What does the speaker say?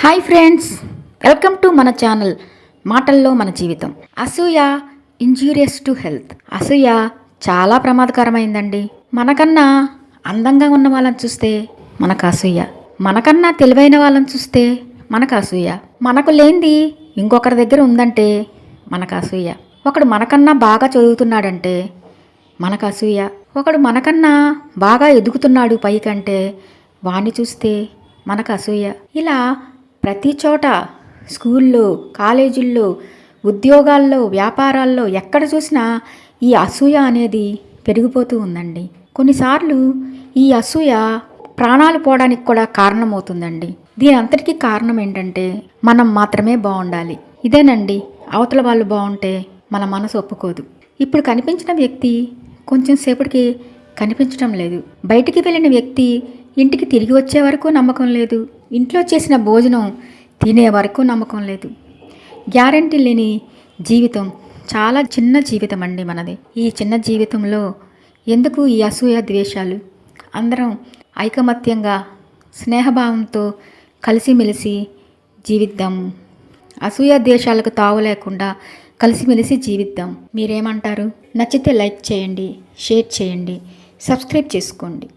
Hi friends, welcome to మన channel మాటల్లో మన జీవితం. అసూయ ఇంజూరియస్ టు హెల్త్. అసూయ చాలా ప్రమాదకరమైందండి. మనకన్నా అందంగా ఉన్న వాళ్ళని చూస్తే మనకు అసూయ, మనకన్నా తెలివైన వాళ్ళని చూస్తే మనకు అసూయ, మనకు లేనిది ఇంకొకరి దగ్గర ఉందంటే మనకు అసూయ, ఒకడు మనకన్నా బాగా చదువుతున్నాడంటే మనకు అసూయ, ఒకడు మనకన్నా బాగా ఎదుగుతున్నాడు పైకంటే వాణ్ణి చూస్తే మనకు అసూయ. ఇలా ప్రతి చోట స్కూల్లో, కాలేజీల్లో, ఉద్యోగాల్లో, వ్యాపారాల్లో ఎక్కడ చూసినా ఈ అసూయ అనేది పెరిగిపోతూ ఉందండి. కొన్నిసార్లు ఈ అసూయ ప్రాణాలు పోవడానికి కూడా కారణమవుతుందండి. దీని అంతటికీ కారణం ఏంటంటే మనం మాత్రమే బాగుండాలి. ఇదేనండి, అవతల వాళ్ళు బాగుంటే మన మనసు ఒప్పుకోదు. ఇప్పుడు కనిపించిన వ్యక్తి కొంచెం సేపటికి కనిపించడం లేదు. బయటికి వెళ్ళిన వ్యక్తి ఇంటికి తిరిగి వచ్చే వరకు నమ్మకం లేదు. ఇంట్లో చేసిన భోజనం తినే వరకు నమ్మకం లేదు. గ్యారెంటీ లేని జీవితం చాలా చిన్న జీవితం అండి మనది. ఈ చిన్న జీవితంలో ఎందుకు ఈ అసూయ ద్వేషాలు? అందరం ఐకమత్యంగా స్నేహభావంతో కలిసిమెలిసి జీవిద్దాం. అసూయ ద్వేషాలకు తావు లేకుండా కలిసిమెలిసి జీవిద్దాం. మీరేమంటారు? నచ్చితే లైక్ చేయండి, షేర్ చేయండి, సబ్స్క్రైబ్ చేసుకోండి.